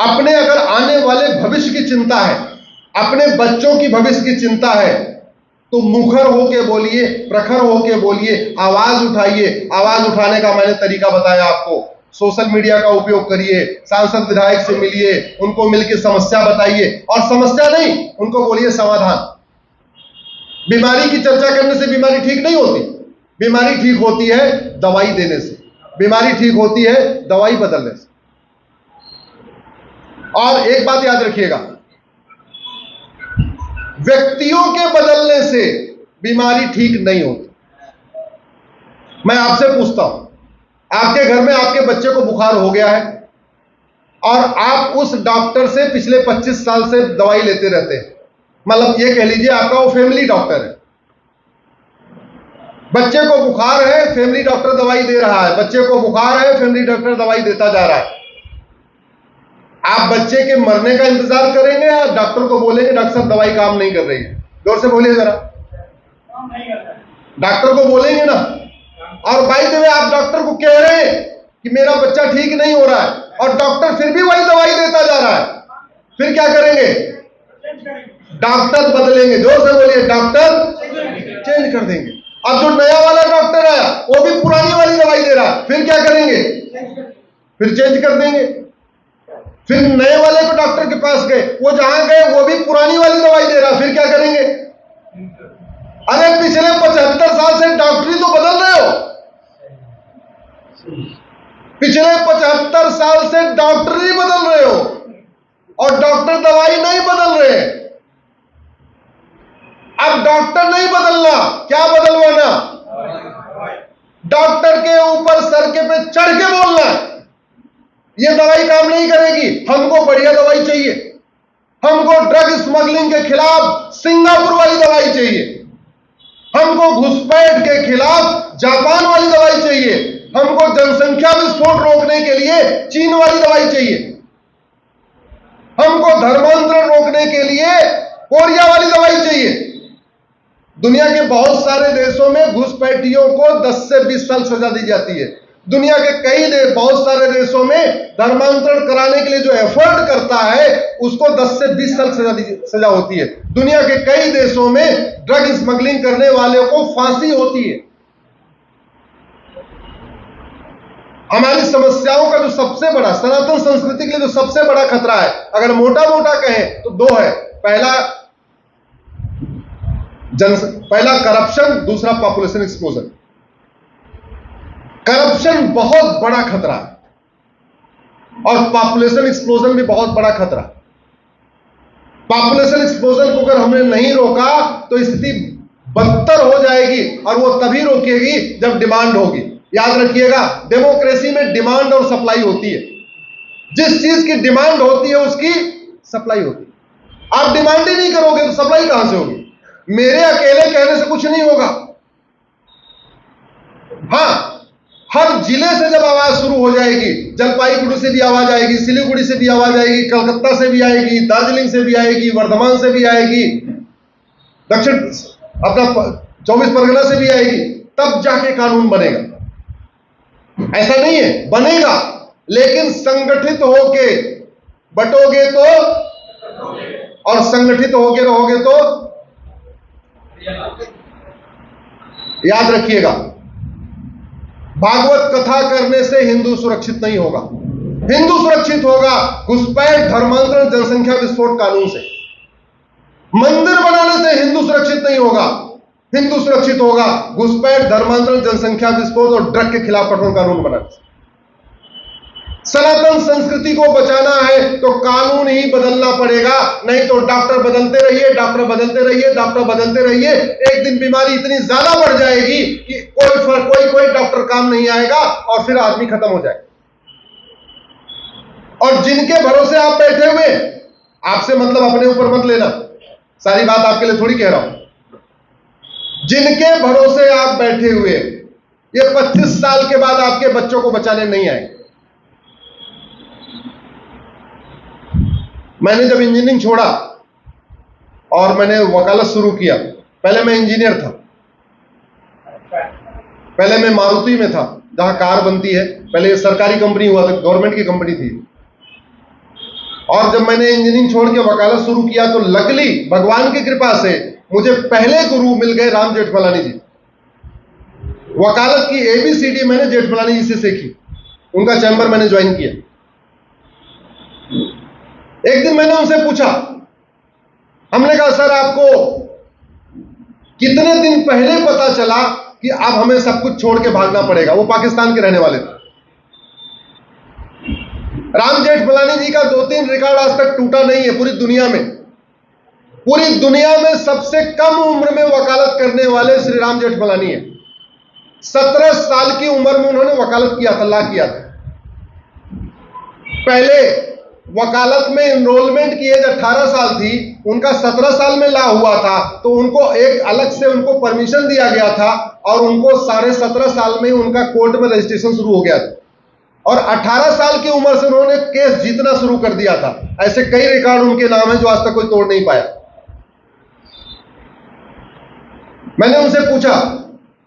अपने अगर आने वाले भविष्य की चिंता है, अपने बच्चों की भविष्य की चिंता है, तो मुखर होके बोलिए, प्रखर होके बोलिए, आवाज उठाइए। आवाज उठाने का मैंने तरीका बताया आपको। सोशल मीडिया का उपयोग करिए, सांसद विधायक से मिलिए, उनको मिलकर समस्या बताइए, और समस्या नहीं, उनको बोलिए समाधान। बीमारी की चर्चा करने से बीमारी ठीक नहीं होती। बीमारी ठीक होती है दवाई देने से, बीमारी ठीक होती है दवाई बदलने से। और एक बात याद रखिएगा, व्यक्तियों के बदलने से बीमारी ठीक नहीं होती। मैं आपसे पूछता हूं, आपके घर में आपके बच्चे को बुखार हो गया है और आप उस डॉक्टर से पिछले 25 साल से दवाई लेते रहते हैं, मतलब ये कह लीजिए आपका वो फैमिली डॉक्टर है। बच्चे को बुखार है, फैमिली डॉक्टर दवाई दे रहा है, बच्चे को बुखार है, फैमिली डॉक्टर दवाई देता जा रहा है। आप बच्चे के मरने का इंतजार करेंगे या डॉक्टर को बोलेंगे डॉक्टर साहब दवाई काम नहीं कर रही है? जोर से बोलिए जरा। डॉक्टर को बोलेंगे ना। और बाय द वे आप डॉक्टर को कह रहे हैं कि मेरा बच्चा ठीक नहीं हो रहा है, और डॉक्टर फिर भी वही दवाई देता जा रहा है, फिर क्या करेंगे? डॉक्टर बदलेंगे। जोर से बोलिए, डॉक्टर चेंज कर देंगे। अब जो नया वाला डॉक्टर आया वो भी पुरानी वाली दवाई दे रहा है, फिर क्या करेंगे? फिर चेंज कर देंगे। फिर नए वाले को डॉक्टर के पास गए, वो जहां गए वो भी पुरानी वाली दवाई दे रहा, फिर क्या करेंगे? अरे पिछले 75 साल से डॉक्टरी तो बदल रहे हो, पिछले 75 साल से डॉक्टरी बदल रहे हो, और डॉक्टर दवाई नहीं बदल रहे। अब डॉक्टर नहीं बदलना, क्या बदलवाना? डॉक्टर के ऊपर सर के पे चढ़ के बोलना ये दवाई काम नहीं करेगी, हमको बढ़िया दवाई चाहिए, हमको ड्रग स्मगलिंग के खिलाफ सिंगापुर वाली दवाई चाहिए, हमको घुसपैठ के खिलाफ जापान वाली दवाई चाहिए, हमको जनसंख्या विस्फोट रोकने के लिए चीन वाली दवाई चाहिए, हमको धर्मांतरण रोकने के लिए कोरिया वाली दवाई चाहिए। दुनिया के बहुत सारे देशों में घुसपैठियों को 10 से 20 साल सजा दी जाती है। दुनिया के बहुत सारे देशों में धर्मांतरण कराने के लिए जो एफर्ट करता है उसको 10 से 20 साल सजा होती है। दुनिया के कई देशों में ड्रग स्मगलिंग करने वाले को फांसी होती है। हमारी समस्याओं का जो सबसे बड़ा, सनातन संस्कृति के लिए जो सबसे बड़ा खतरा है, अगर मोटा मोटा कहें तो दो है। पहला करप्शन, दूसरा पॉपुलेशन एक्सप्लोजन। करप्शन बहुत बड़ा खतरा है और पॉपुलेशन एक्सप्लोजन भी बहुत बड़ा खतरा। पॉपुलेशन एक्सप्लोजन को अगर हमने नहीं रोका तो स्थिति बदतर हो जाएगी, और वो तभी रोकेगी जब डिमांड होगी। याद रखिएगा, डेमोक्रेसी में डिमांड और सप्लाई होती है। जिस चीज की डिमांड होती है उसकी सप्लाई होती है। आप डिमांड ही नहीं करोगे तो सप्लाई कहां से होगी? मेरे अकेले कहने से कुछ नहीं होगा। हां, हर जिले से जब आवाज शुरू हो जाएगी, जलपाईगुड़ी से भी आवाज आएगी, सिलीगुड़ी से भी आवाज आएगी, कलकत्ता से भी आएगी, दार्जिलिंग से भी आएगी, वर्धमान से भी आएगी, दक्षिण अपना 24 परगना से भी आएगी, तब जाके कानून बनेगा। ऐसा नहीं है, बनेगा, लेकिन संगठित होके बटोगे तो, और संगठित होके रहोगे तो। याद रखिएगा, भागवत कथा करने से हिंदू सुरक्षित नहीं होगा। हिंदू सुरक्षित होगा घुसपैठ, धर्मांतरण, जनसंख्या विस्फोट कानून से। मंदिर बनाने से हिंदू सुरक्षित नहीं होगा। हिंदू सुरक्षित होगा घुसपैठ, धर्मांतरण, जनसंख्या विस्फोट और ड्रग के खिलाफ कठोर कानून बनाने से। सनातन संस्कृति को बचाना है तो कानून ही बदलना पड़ेगा, नहीं तो डॉक्टर बदलते रहिए, डॉक्टर बदलते रहिए, डॉक्टर बदलते रहिए। एक दिन बीमारी इतनी ज्यादा बढ़ जाएगी कि कोई डॉक्टर काम नहीं आएगा और फिर आदमी खत्म हो जाएगा। और जिनके भरोसे आप बैठे हुए, आपसे मतलब अपने ऊपर मत लेना, सारी बात आपके लिए थोड़ी कह रहा हूं। जिनके भरोसे आप बैठे हुए, ये 25 साल के बाद आपके बच्चों को बचाने नहीं आए। मैंने जब इंजीनियरिंग छोड़ा और मैंने वकालत शुरू किया, पहले मैं इंजीनियर था, पहले मैं मारुति में था जहां कार बनती है। पहले ये सरकारी कंपनी हुआ था, गवर्नमेंट की कंपनी थी। और जब मैंने इंजीनियरिंग छोड़ के वकालत शुरू किया तो लकली भगवान की कृपा से मुझे पहले गुरु मिल गए राम जेठमलानी जी। वकालत की ABCD मैंने जेठमलानी जी से सीखी, उनका चैम्बर मैंने ज्वाइन किया। एक दिन मैंने उनसे पूछा, हमने कहा सर आपको कितने दिन पहले पता चला कि अब हमें सब कुछ छोड़ के भागना पड़ेगा? वो पाकिस्तान के रहने वाले थे। राम जेठमलानी जी का 2-3 रिकॉर्ड आज तक टूटा नहीं है पूरी दुनिया में। पूरी दुनिया में सबसे कम उम्र में वकालत करने वाले श्री राम जेठमलानी है। 17 साल की उम्र में उन्होंने वकालत किया था, लॉ किया था। पहले वकालत में एनरोलमेंट की एज 18 साल थी, उनका 17 साल में लॉ हुआ था, तो उनको एक अलग से उनको परमिशन दिया गया था और उनको 17.5 साल में उनका कोर्ट में रजिस्ट्रेशन शुरू हो गया था और 18 साल की उम्र से उन्होंने केस जीतना शुरू कर दिया था। ऐसे कई रिकॉर्ड उनके नाम है जो आज तक कोई तोड़ नहीं पाया। मैंने उनसे पूछा,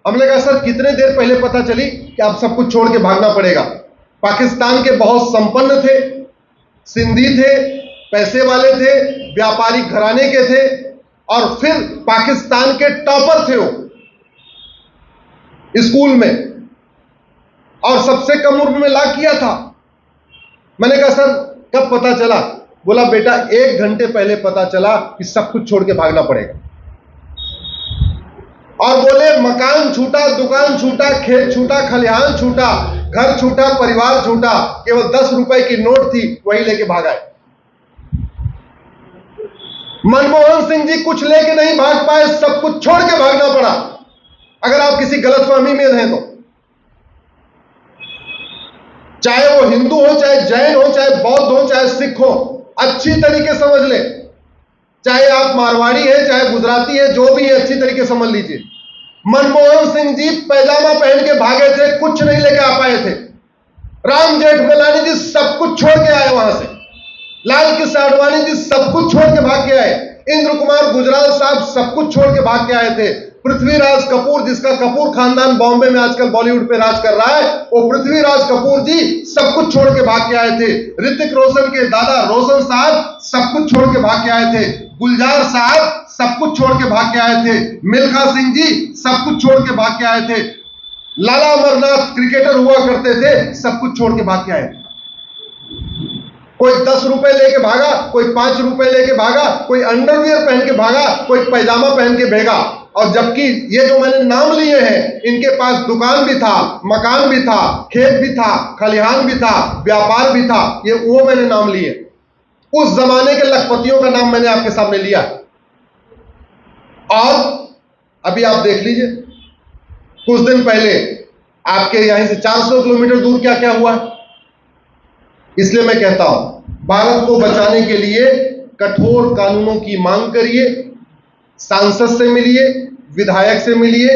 हमने कहा सर कितने देर पहले पता चली कि अब सब कुछ छोड़ के भागना पड़ेगा? पाकिस्तान के बहुत संपन्न थे, सिंधी थे, पैसे वाले थे, व्यापारिक घराने के थे और फिर पाकिस्तान के टॉपर थे वो स्कूल में और सबसे कम उम्र में लॉ किया था। मैंने कहा सर कब पता चला? बोला बेटा 1 घंटे पहले पता चला कि सब कुछ छोड़ के भागना पड़ेगा। और बोले मकान छूटा, दुकान छूटा, खेत छूटा, खलिहान छूटा, घर छूटा, परिवार छूटा, केवल 10 रुपए की नोट थी वही लेके भागा है। मनमोहन सिंह जी कुछ लेके नहीं भाग पाए, सब कुछ छोड़ के भागना पड़ा। अगर आप किसी गलतफहमी में हैं तो चाहे वो हिंदू हो, चाहे जैन हो, चाहे बौद्ध हो, चाहे सिख हो, अच्छी तरीके समझ ले। चाहे आप मारवाड़ी है, चाहे गुजराती है, जो भी है अच्छी तरीके समझ लीजिए। मनमोहन सिंह जी पैजामा पहन के भागे थे, कुछ नहीं लेके आ पाए थे। राम जेठमलानी जी सब कुछ छोड़ के आए वहां से। लाल कृष्ण आडवाणी जी सब कुछ छोड़ के भाग के आए। इंद्र कुमार गुजराल साहब सब कुछ छोड़ के भाग के आए थे। पृथ्वीराज कपूर, जिसका कपूर खानदान बॉम्बे में आजकल बॉलीवुड पे राज कर रहा है, वो पृथ्वीराज कपूर जी सब कुछ छोड़ के भाग के आए थे। ऋतिक रोशन के दादा रोशन साहब सब कुछ छोड़ के भाग के आए थे। गुलजार साहब सब कुछ छोड़ के भाग के आए थे। मिल्खा सिंह जी सब कुछ छोड़ के भाग के आए थे। लाला अमरनाथ क्रिकेटर हुआ करते थे, सब कुछ छोड़ के भाग के आए थे। कोई 10 रुपए लेके भागा, कोई 5 रुपए लेके भागा, कोई अंडरवियर पहन के भागा, कोई पैजामा पहन के भेगा। और जबकि ये जो मैंने नाम लिए हैं, इनके पास दुकान भी था, मकान भी था, खेत भी था, खलिहान भी था, व्यापार भी था। ये वो मैंने नाम लिए। उस जमाने के लखपतियों का नाम मैंने आपके सामने लिया। और अभी आप देख लीजिए, कुछ दिन पहले आपके यहीं से 400 किलोमीटर दूर क्या क्या हुआ। इसलिए मैं कहता हूं, भारत को बचाने के लिए कठोर कानूनों की मांग करिए, सांसद से मिलिए, विधायक से मिलिए,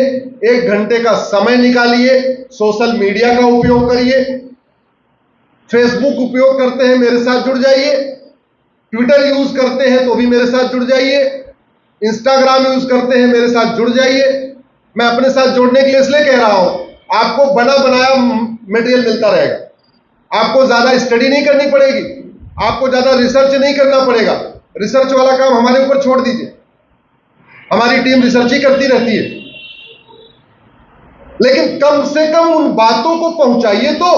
1 घंटे का समय निकालिए, सोशल मीडिया का उपयोग करिए, फेसबुक उपयोग करते हैं मेरे साथ जुड़ जाइए, ट्विटर यूज करते हैं तो भी मेरे साथ जुड़ जाइए, इंस्टाग्राम यूज करते हैं मेरे साथ जुड़ जाइए। मैं अपने साथ जुड़ने के लिए इसलिए कह रहा हूं, आपको बना बनाया मटेरियल मिलता रहेगा, आपको ज्यादा स्टडी नहीं करनी पड़ेगी, आपको ज्यादा रिसर्च नहीं करना पड़ेगा। रिसर्च वाला काम हमारे ऊपर छोड़ दीजिए, हमारी टीम रिसर्च ही करती रहती है। लेकिन कम से कम उन बातों को पहुंचाइए। तो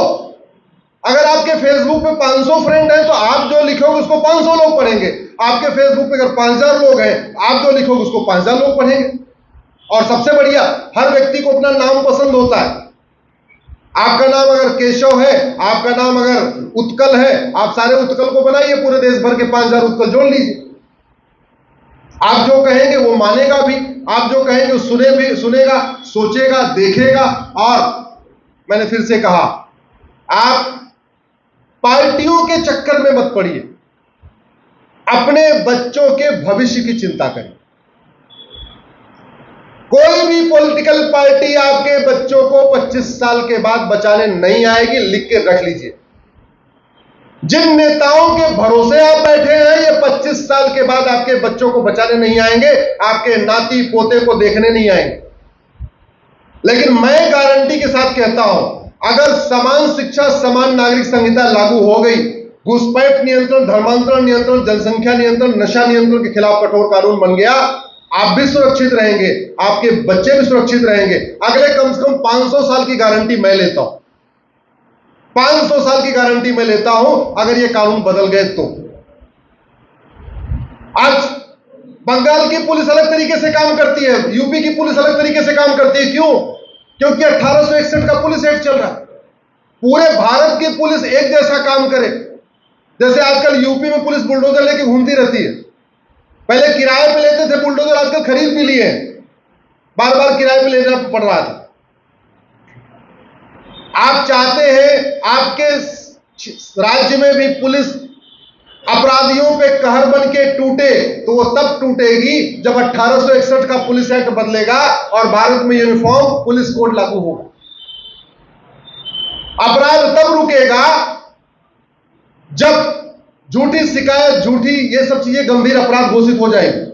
अगर आपके फेसबुक पे 500 फ्रेंड हैं तो आप जो लिखोगे उसको 500 लोग पढ़ेंगे। आपके फेसबुक पे अगर 5000 लोग हैं, आप जो लिखोगे उसको 5000 लोग पढ़ेंगे। और सबसे बढ़िया, हर व्यक्ति को अपना नाम पसंद होता है। आपका नाम अगर केशव है, आपका नाम अगर उत्कल है, आप सारे उत्कल को बनाइए, पूरे देश भर के 5000 उत्कल जोड़ लीजिए। आप जो कहेंगे वो मानेगा भी, आप जो कहेंगे वो सुनेगा, सोचेगा, देखेगा। और मैंने फिर से कहा, आप पार्टियों के चक्कर में मत पड़िए, अपने बच्चों के भविष्य की चिंता करिए। कोई भी पॉलिटिकल पार्टी आपके बच्चों को 25 साल के बाद बचाने नहीं आएगी, लिख के रख लीजिए। जिन नेताओं के भरोसे आप बैठे हैं, ये 25 साल के बाद आपके बच्चों को बचाने नहीं आएंगे, आपके नाती पोते को देखने नहीं आएंगे। लेकिन मैं गारंटी के साथ कहता हूं, अगर समान शिक्षा समान नागरिक संहिता लागू हो गई घुसपैठ नियंत्रण, धर्मांतरण नियंत्रण, जनसंख्या नियंत्रण, नशा नियंत्रण के खिलाफ कठोर कानून बन गया, आप भी सुरक्षित रहेंगे, आपके बच्चे भी सुरक्षित रहेंगे। अगले कम से कम 500 साल की गारंटी मैं लेता हूं, 500 साल की गारंटी मैं लेता हूं अगर ये कानून बदल गए तो। आज बंगाल की पुलिस अलग तरीके से काम करती है, यूपी की पुलिस अलग तरीके से काम करती है। क्यों? क्योंकि 1861 का पुलिस एक्ट चल रहा है। पूरे भारत की पुलिस एक जैसा काम करे। जैसे आजकल यूपी में पुलिस बुलडोजर लेके घूमती रहती है, पहले किराए पे लेते थे बुलडोजर, आजकल खरीद भी लिए, बार बार किराए पे लेना पड़ रहा था। आप चाहते हैं आपके राज्य में भी पुलिस अपराधियों पे कहर बन के टूटे, तो वो तब टूटेगी जब 1861 का पुलिस एक्ट बदलेगा और भारत में यूनिफॉर्म पुलिस कोड लागू होगा। अपराध तब रुकेगा जब झूठी शिकायत, झूठी ये सब चीजें गंभीर अपराध घोषित हो जाएंगे।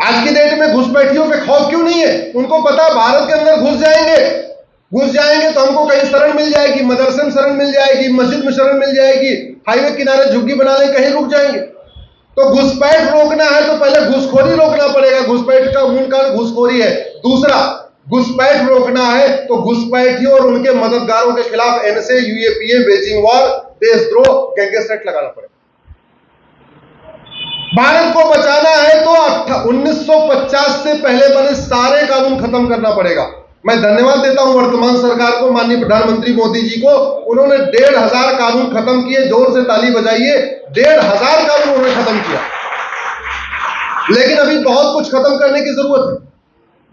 आज की डेट में घुसपैठियों पे खौफ क्यों नहीं है? उनको पता भारत के अंदर घुस जाएंगे तो हमको कहीं शरण मिल जाएगी, मदरसे में शरण मिल जाएगी, मस्जिद में शरण मिल जाएगी, हाईवे किनारे झुग्गी बना लें, कहीं रुक जाएंगे। तो घुसपैठ रोकना है तो पहले घुसखोरी रोकना पड़ेगा। घुसपैठ का मूल कारण घुसखोरी है। दूसरा, घुसपैठ रोकना है तो घुसपैठियों और उनके मददगारों के खिलाफ एनएसए, यूएपीए, बेजिंग वॉर, देशद्रोह, गैंगस्टर एक्ट लगाना पड़ेगा। भारत को बचाना है तो 1950 से पहले बने सारे कानून खत्म करना पड़ेगा। मैं धन्यवाद देता हूं वर्तमान सरकार को, माननीय प्रधानमंत्री मोदी जी को। उन्होंने 1500 कानून खत्म किए। जोर से ताली बजाइए, 1500 कानून उन्होंने खत्म किया। लेकिन अभी बहुत कुछ खत्म करने की जरूरत है।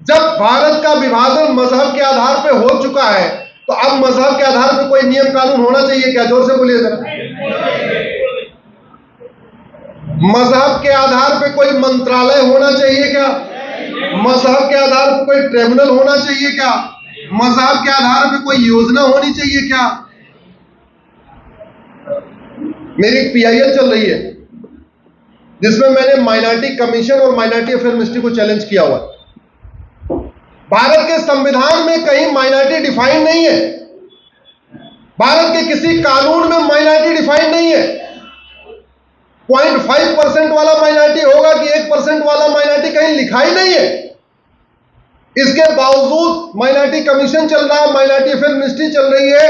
जब भारत का विभाजन मजहब के आधार पर हो चुका है तो अब मजहब के आधार पर कोई नियम कानून होना चाहिए क्या? जोर से बोलिए जरा। मजहब के आधार पर कोई मंत्रालय होना चाहिए क्या? मजहब के आधार पर कोई ट्रिब्यूनल होना चाहिए क्या? मजहब के आधार पर कोई योजना होनी चाहिए क्या? मेरी एक पीआईएल चल रही है जिसमें मैंने माइनॉरिटी कमीशन और माइनॉरिटी अफेयर मिनिस्ट्री को चैलेंज किया हुआ। भारत के संविधान में कहीं माइनॉरिटी डिफाइन नहीं है। भारत के किसी कानून में माइनॉरिटी डिफाइन नहीं है। 0.5% वाला माइनॉरिटी होगा कि 1% वाला माइनॉरिटी कहीं लिखा ही नहीं है। इसके बावजूद माइनॉरिटी कमीशन चल रहा है, माइनॉरिटी अफेयर मिनिस्ट्री चल रही है,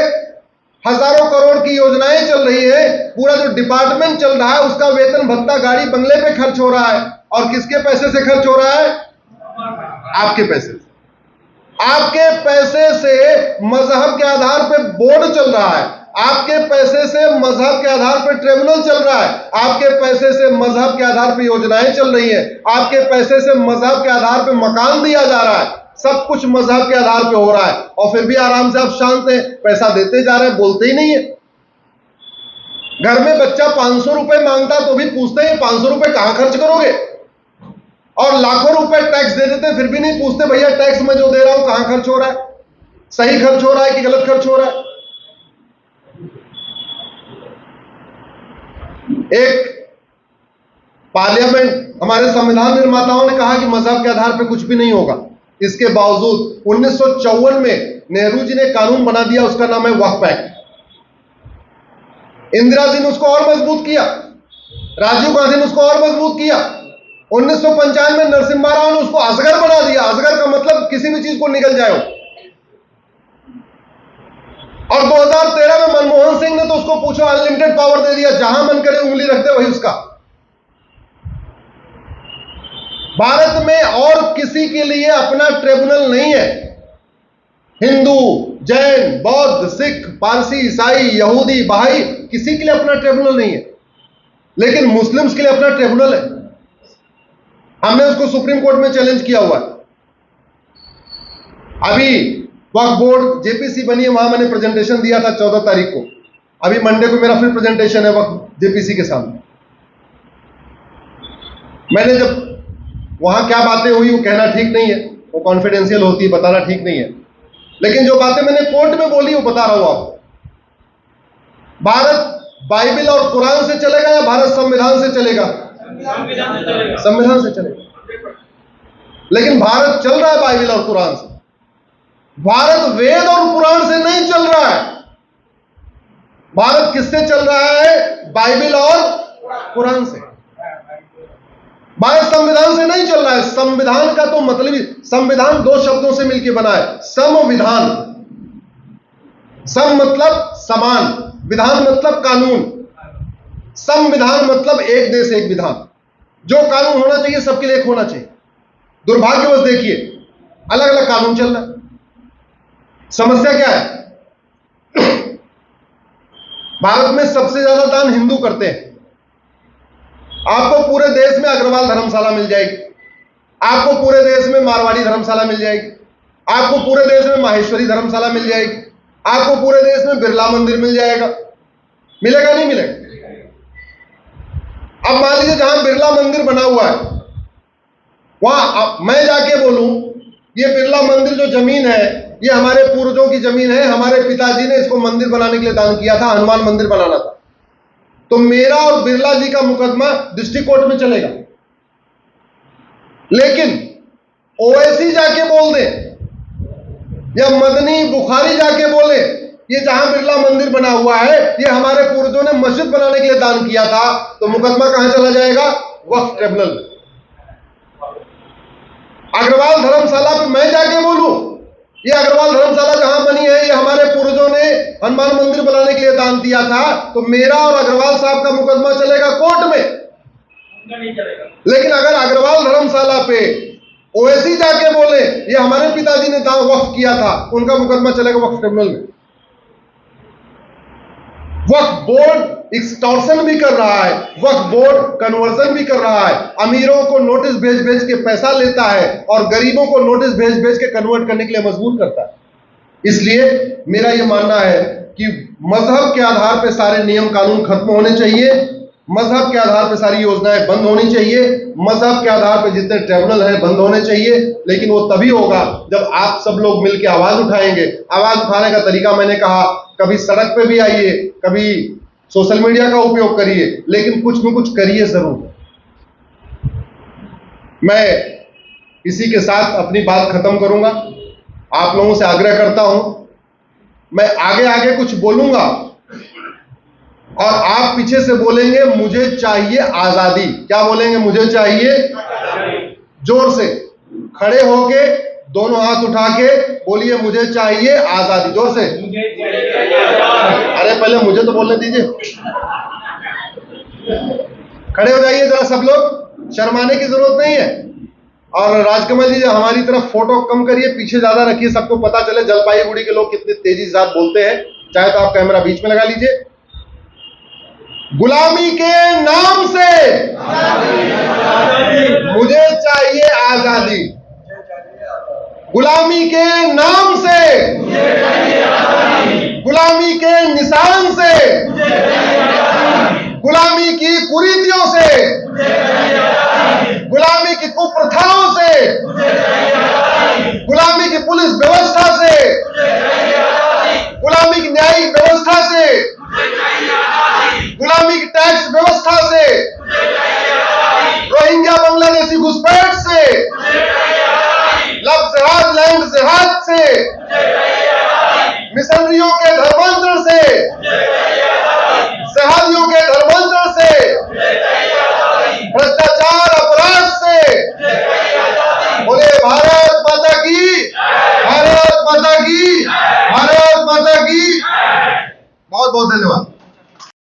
हजारों करोड़ की योजनाएं चल रही है। पूरा जो डिपार्टमेंट चल रहा है उसका वेतन भत्ता गाड़ी बंगले पे खर्च हो रहा है। और किसके पैसे से खर्च हो रहा है? आपके पैसे से। आपके पैसे से मजहब के आधार पर बोर्ड चल रहा है, आपके पैसे से मजहब के आधार पर ट्रिब्यूनल चल रहा है, आपके पैसे से मजहब के आधार पर योजनाएं चल रही हैं, आपके पैसे से मजहब के आधार पर मकान दिया जा रहा है। सब कुछ मजहब के आधार पर हो रहा है और फिर भी आराम से आप शांत हैं, पैसा देते जा रहे हैं, बोलते ही नहीं है। घर में बच्चा 500 रुपए मांगता तो भी पूछते हैं 500 रुपए कहां खर्च करोगे, और लाखों रुपए टैक्स दे देते फिर भी नहीं पूछते भैया टैक्स में जो दे रहा हूं कहां खर्च हो रहा है, सही खर्च हो रहा है कि गलत खर्च हो रहा है। एक पार्लियामेंट, हमारे संविधान निर्माताओं ने कहा कि मजहब के आधार पर कुछ भी नहीं होगा। इसके बावजूद 1954 में नेहरू जी ने कानून बना दिया, उसका नाम है वक्फ एक्ट। इंदिरा जी ने उसको और मजबूत किया, राजीव गांधी ने उसको और मजबूत किया। 1995 में नरसिम्हा राव ने उसको असगर बना दिया। असगर का मतलब किसी भी चीज को निकल जाए। और 2013 में मनमोहन सिंह ने तो उसको पूछो अनलिमिटेड पावर दे दिया, जहां मन करे उंगली रख दे वही उसका। भारत में और किसी के लिए अपना ट्रिब्यूनल नहीं है। हिंदू, जैन, बौद्ध, सिख, पारसी, ईसाई, यहूदी, बहाई, किसी के लिए अपना ट्रिब्यूनल नहीं है। लेकिन मुस्लिम्स के लिए अपना ट्रिब्यूनल है। हमने उसको सुप्रीम कोर्ट में चैलेंज किया हुआ है। अभी वक्फ बोर्ड जेपीसी बनी है, वहां मैंने प्रेजेंटेशन दिया था 14 तारीख को। अभी मंडे को मेरा फिर प्रेजेंटेशन है वक्फ जेपीसी के सामने। मैंने जब वहां क्या बातें हुई वो कहना ठीक नहीं है, वो कॉन्फिडेंशियल होती है, बताना ठीक नहीं है। लेकिन जो बातें मैंने कोर्ट में बोली वो बता रहा हूं आपको। भारत बाइबल और कुरान से चलेगा या भारत संविधान से चलेगा? संविधान से चलेगा। लेकिन भारत चल रहा है बाइबल और कुरान से। भारत वेद और पुराण से नहीं चल रहा है। भारत किससे चल रहा है? बाइबल और कुरान से। भारत संविधान से नहीं चल रहा है। संविधान का तो मतलब ही, संविधान दो शब्दों से मिलकर बना है, संविधान। सम मतलब समान, विधान मतलब कानून। संविधान मतलब एक देश एक विधान। जो कानून होना चाहिए सबके लिए एक होना चाहिए। दुर्भाग्यवश देखिए अलग अलग कानून चल रहा है। समस्या क्या है? भारत में सबसे ज्यादा दान हिंदू करते हैं। आपको पूरे देश में अग्रवाल धर्मशाला मिल जाएगी, आपको पूरे देश में मारवाड़ी धर्मशाला मिल जाएगी, आपको पूरे देश में माहेश्वरी धर्मशाला मिल जाएगी, आपको पूरे देश में बिरला मंदिर मिल जाएगा। मिलेगा नहीं मिलेगा? अब मान लीजिए जहां बिरला मंदिर बना हुआ है वहां मैं जाके बोलूं ये बिरला मंदिर जो जमीन है ये हमारे पूर्वजों की जमीन है, हमारे पिताजी ने इसको मंदिर बनाने के लिए दान किया था, हनुमान मंदिर बनाना था, तो मेरा और बिरला जी का मुकदमा डिस्ट्रिक्ट कोर्ट में चलेगा। लेकिन ओवैसी जाके बोल दे या मदनी बुखारी जाके बोले ये जहां बिरला मंदिर बना हुआ है ये हमारे पूर्वजों ने मस्जिद बनाने के लिए दान किया था, तो मुकदमा कहां चला जाएगा? वक्फ ट्रिब्यूनल। अग्रवाल धर्मशाला पे मैं जाके बोलूं ये अग्रवाल धर्मशाला जहां बनी है ये हमारे पूर्वजों ने हनुमान मंदिर बनाने के लिए दान दिया था, तो मेरा और अग्रवाल साहब का मुकदमा चलेगा कोर्ट में। लेकिन अगर अग्रवाल धर्मशाला पे ओवैसी जाके बोले ये हमारे पिताजी ने दान वक्फ किया था, उनका मुकदमा चलेगा वक्फ ट्रिब्यूनल में। वक्फ बोर्ड एक्सटॉर्शन भी कर रहा है, वक्फ बोर्ड कन्वर्जन भी कर रहा है, अमीरों को नोटिस भेज भेज के पैसा लेता है और गरीबों को नोटिस भेज भेज के कन्वर्ट करने के लिए मजबूर करता है। इसलिए मेरा यह मानना है कि मजहब के आधार पर सारे नियम कानून खत्म होने चाहिए, मजहब के आधार पर सारी योजनाएं बंद होनी चाहिए, मजहब के आधार पर जितने ट्रिब्यूनल हैं बंद होने चाहिए। लेकिन वो तभी होगा जब आप सब लोग मिलकर आवाज उठाएंगे। आवाज उठाने का तरीका मैंने कहा, कभी सड़क पे भी आइए, कभी सोशल मीडिया का उपयोग करिए, लेकिन कुछ न कुछ करिए जरूर। मैं इसी के साथ अपनी बात खत्म करूंगा। आप लोगों से आग्रह करता हूं, मैं आगे आगे कुछ बोलूंगा और आप पीछे से बोलेंगे मुझे चाहिए आजादी। क्या बोलेंगे? मुझे चाहिए। जोर से खड़े होके दोनों हाथ उठा के बोलिए मुझे चाहिए आजादी। जोर से। अरे पहले मुझे तो बोलने दीजिए। खड़े हो जाइए जरा सब लोग, शर्माने की जरूरत नहीं है। और राजकमल जी हमारी तरफ फोटो कम करिए, पीछे ज्यादा रखिए, सबको पता चले जलपाईगुड़ी के लोग कितने तेजी से साथ बोलते हैं। चाहे तो आप कैमरा बीच में लगा लीजिए। गुलामी के नाम से मुझे चाहिए आजादी। गुलामी के नाम से, गुलामी के निशान से, गुलामी की कुरीतियों से, गुलामी की कुप्रथाओं से, गुलामी की पुलिस व्यवस्था से, गुलामी की न्यायिक व्यवस्था से, गुलामी की टैक्स व्यवस्था से, रोहिंग्या बांग्लादेशी घुसपैठ से, लव जिहाद लैंड जिहाद से, मिशनरियों के धर्मांतर से, जिहादियों के धर्मांतर से, भ्रष्टाचार अपराध से। बोले भारत माता की, भारत माता की, भारत माता की। बहुत बहुत धन्यवाद।